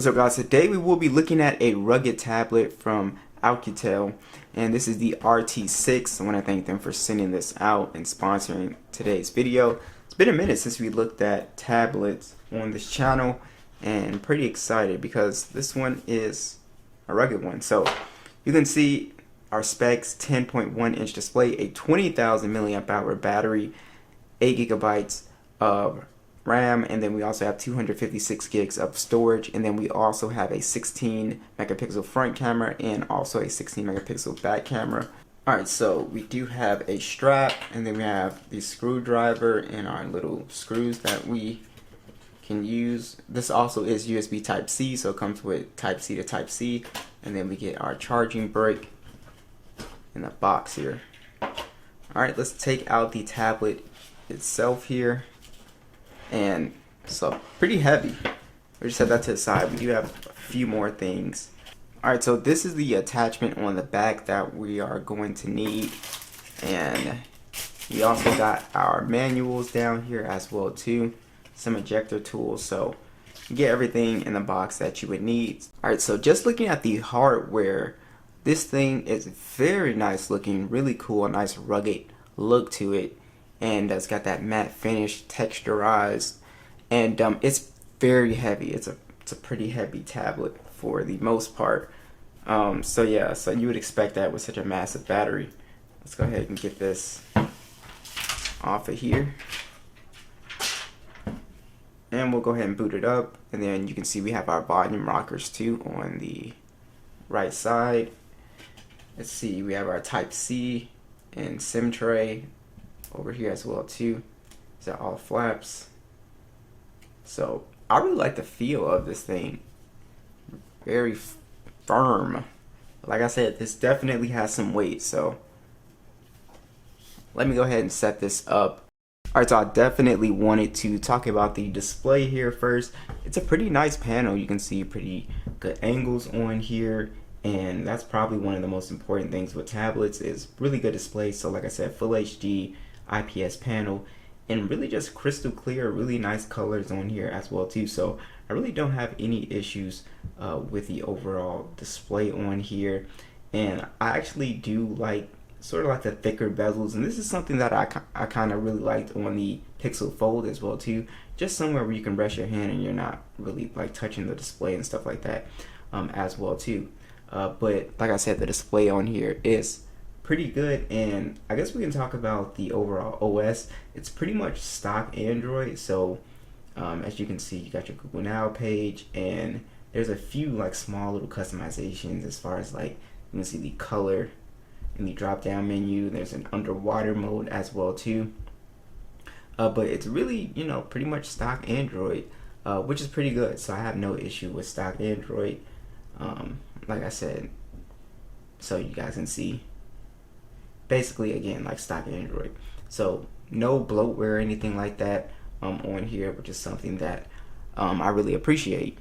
What's up, guys? Today we will be looking at a rugged tablet from OUKITEL, and this is the RT6. I want to thank them for sending this out and sponsoring today's video. It's been a minute since we looked at tablets on this channel, and pretty excited because this one is a rugged one. So you can see our specs: 10.1 inch display, a 20,000 milliamp hour battery, 8 gigabytes of RAM, and then we also have 256 gigs of storage, and then we also have a 16 megapixel front camera and also a 16 megapixel back camera. Alright, so we do have a strap, and then we have the screwdriver and our little screws that we can use. This also is USB Type-C, so it comes with Type-C to Type-C, and then we get our charging brick in the box here. Alright, let's take out the tablet itself here. And so pretty heavy. We just set that to the side. We do have a few more things. Alright, so this is the attachment on the back that we are going to need. And we also got our manuals down here as well too. Some ejector tools. So you get everything in the box that you would need. Alright, so just looking at the hardware, this thing is very nice looking, really cool, a nice rugged look to it. And it's got that matte finish, texturized, and it's very heavy. It's a pretty heavy tablet for the most part. So yeah, so you would expect that with such a massive battery. Let's go ahead and get this off of here, and we'll go ahead and boot it up. And then you can see we have our volume rockers too on the right side. Let's see, we have our Type-C and SIM tray over here as well too. These are all flaps. So I really like the feel of this thing. Very firm. Like I said, this definitely has some weight. So let me go ahead and set this up. Alright, so I definitely wanted to talk about the display here first. It's a pretty nice panel. You can see pretty good angles on here. And that's probably one of the most important things with tablets is really good display. So like I said, full HD IPS panel, and really just crystal clear, really nice colors on here as well too. So I really don't have any issues with the overall display on here. And I actually do like sort of like the thicker bezels, and this is something that I kind of really liked on the Pixel Fold as well too. Just somewhere where you can rest your hand and you're not really like touching the display and stuff like that as well too. But like I said, the display on here is pretty good, and I guess we can talk about the overall OS. It's pretty much stock Android. So as you can see, you got your Google Now page, and there's a few like small little customizations as far as like you can see the color in the drop down menu. There's an underwater mode as well too, but it's really, you know, pretty much stock Android, which is pretty good. So I have no issue with stock Android, like I said, so you guys can see basically again like stock Android. So no bloatware or anything like that on here, which is something that I really appreciate.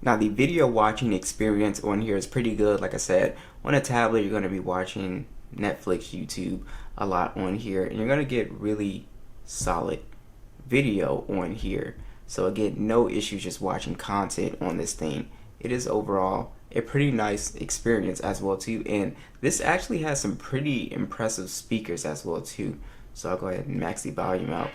Now the video watching experience on here is pretty good. Like I said, on a tablet you're going to be watching Netflix, YouTube a lot on here, and you're going to get really solid video on here. So again, no issues just watching content on this thing. It is overall a pretty nice experience as well too, and this actually has some pretty impressive speakers as well too. So I'll go ahead and max the volume out.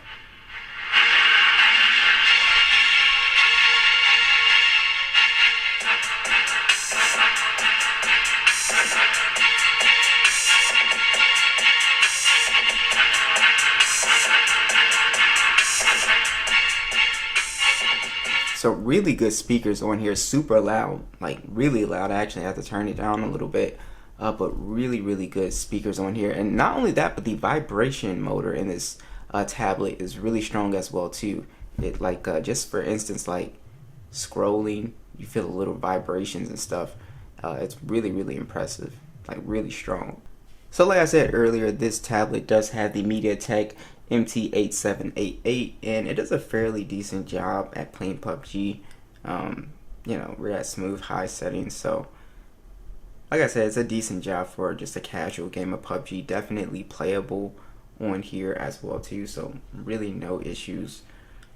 So really good speakers on here, super loud, like really loud. I actually have to turn it down a little bit, but really good speakers on here. And not only that, but the vibration motor in this tablet is really strong as well too. It like just for instance, like scrolling, you feel a little vibrations and stuff. It's really impressive, like really strong. So like I said earlier, this tablet does have the MediaTek MT8788, and it does a fairly decent job at playing PUBG. You know, we're at smooth high settings, so like I said, it's a decent job for just a casual game of PUBG. Definitely playable on here as well too, so really no issues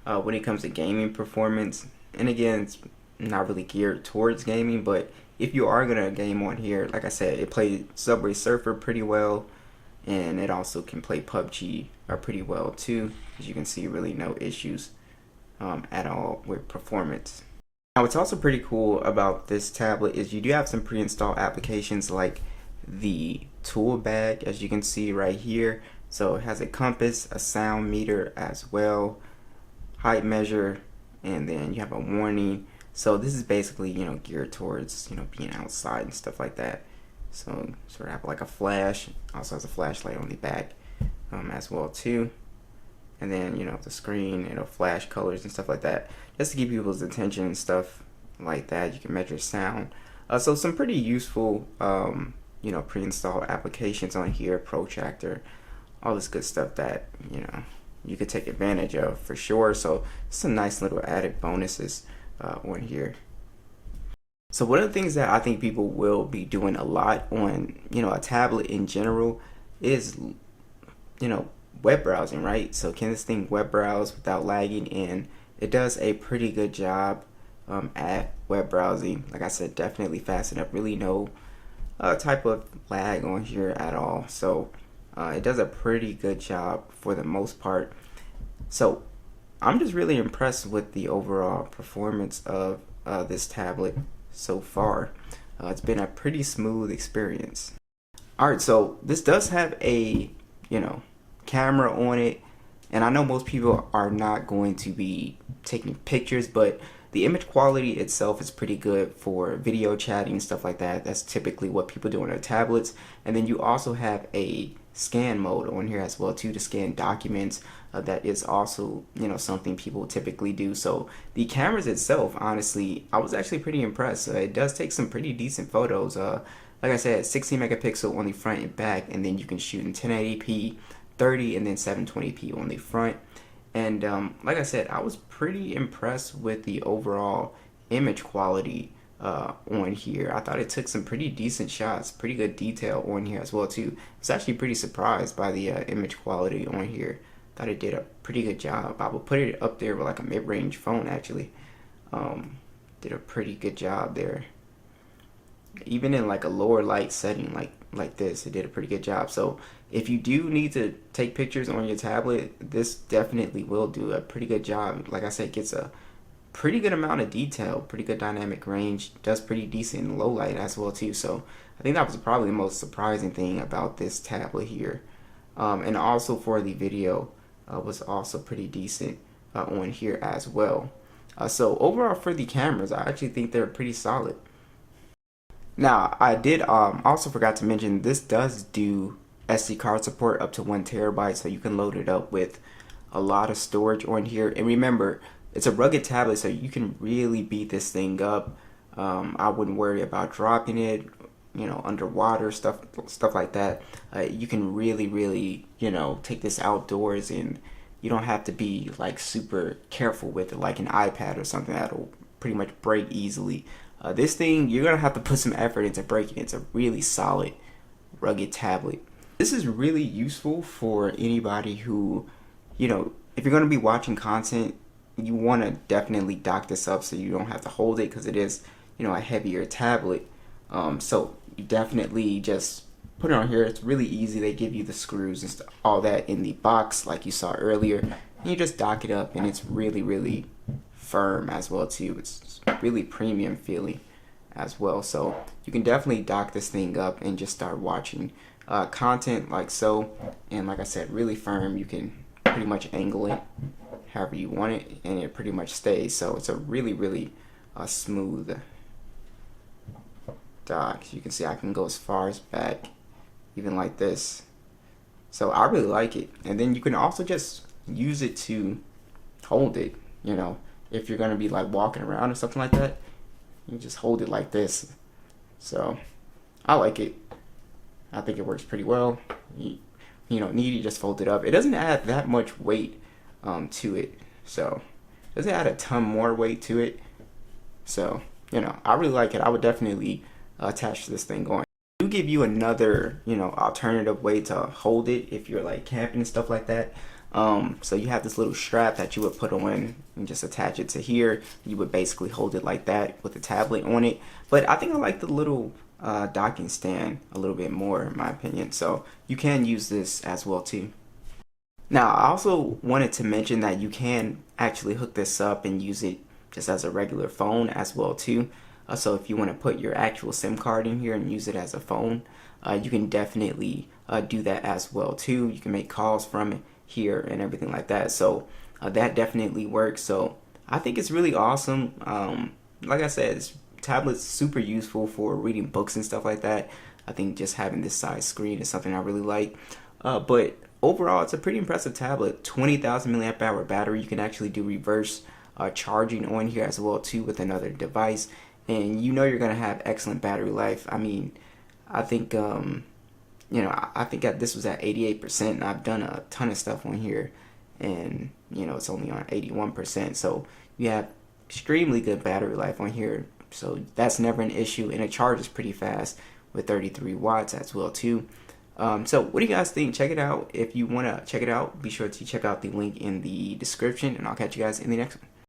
when it comes to gaming performance. And again, it's not really geared towards gaming, but if you are gonna game on here, like I said, it plays Subway Surfer pretty well, and it also can play PUBG pretty well too. As you can see, really no issues at all with performance. Now, what's also pretty cool about this tablet is you do have some pre-installed applications like the tool bag, as you can see right here. So it has a compass, a sound meter as well, height measure, and then you have a warning. So this is basically, geared towards, being outside and stuff like that. So sort of have like a flash, also has a flashlight on the back as well too. And then, the screen, it'll flash colors and stuff like that, just to keep people's attention and stuff like that. You can measure sound. So some pretty useful, pre-installed applications on here, protractor, all this good stuff that, you could take advantage of for sure. So some nice little added bonuses on here. So one of the things that I think people will be doing a lot on, a tablet in general is, web browsing, right? So can this thing web browse without lagging? And it does a pretty good job at web browsing. Like I said, definitely fast enough, really no type of lag on here at all. So it does a pretty good job for the most part. So I'm just really impressed with the overall performance of this tablet so far. It's been a pretty smooth experience. Alright, so this does have a, camera on it, and I know most people are not going to be taking pictures, but the image quality itself is pretty good for video chatting and stuff like that. That's typically what people do on their tablets. And then you also have a scan mode on here as well too, to scan documents. That is also, something people typically do. So the cameras itself, honestly, I was actually pretty impressed. It does take some pretty decent photos. Like I said, 16 megapixel on the front and back, and then you can shoot in 1080p, 30, and then 720p on the front. And like I said, I was pretty impressed with the overall image quality on here. I thought it took some pretty decent shots, pretty good detail on here as well too. I was actually pretty surprised by the image quality on here. Thought it did a pretty good job. I would put it up there with like a mid-range phone actually. Did a pretty good job there. Even in like a lower light setting like this, it did a pretty good job. So if you do need to take pictures on your tablet, this definitely will do a pretty good job. Like I said, gets a pretty good amount of detail, pretty good dynamic range, does pretty decent in low light as well too. So I think that was probably the most surprising thing about this tablet here. And also for the video was also pretty decent on here as well. So overall for the cameras, I actually think they're pretty solid. Now, I did also forgot to mention, this does do SD card support up to 1 terabyte, so you can load it up with a lot of storage on here. And remember, it's a rugged tablet, so you can really beat this thing up. I wouldn't worry about dropping it, underwater, stuff like that. You can really, take this outdoors, and you don't have to be like super careful with it like an iPad or something that'll pretty much break easily. This thing, you're gonna have to put some effort into breaking it. It's a really solid, rugged tablet. This is really useful for anybody who, if you're gonna be watching content, you want to definitely dock this up so you don't have to hold it, because it is, a heavier tablet. So you definitely just put it on here. It's really easy. They give you the screws and all that in the box, like you saw earlier. And you just dock it up, and it's really firm as well too. It's really premium feeling as well. So you can definitely dock this thing up and just start watching content like so. And like I said, really firm. You can pretty much angle it however you want it, and it pretty much stays. So it's a really smooth dock. You can see I can go as far as back, even like this. So I really like it. And then you can also just use it to hold it, if you're gonna be like walking around or something like that, you just hold it like this. So I like it. I think it works pretty well. You don't need it, just fold it up. It doesn't add that much weight to it, so it doesn't add a ton more weight to it. So I really like it. I would definitely attach this thing going. Do give you another alternative way to hold it if you're like camping and stuff like that. So you have this little strap that you would put on and just attach it to here. You would basically hold it like that with the tablet on it. But I think I like the little docking stand a little bit more in my opinion. So you can use this as well too. Now I also wanted to mention that you can actually hook this up and use it just as a regular phone as well too. So if you want to put your actual SIM card in here and use it as a phone, you can definitely do that as well too. You can make calls from it here and everything like that. So that definitely works. So I think it's really awesome. Like I said, this tablet's super useful for reading books and stuff like that. I think just having this size screen is something I really like. But overall, it's a pretty impressive tablet. 20,000 milliamp hour battery. You can actually do reverse charging on here as well too with another device, and you know you're gonna have excellent battery life. I mean, I think I think this was at 88%, and I've done a ton of stuff on here, and it's only on 81%. So you have extremely good battery life on here. So that's never an issue, and it charges pretty fast with 33 watts as well too. So what do you guys think? Check it out. If you want to check it out, be sure to check out the link in the description, and I'll catch you guys in the next one.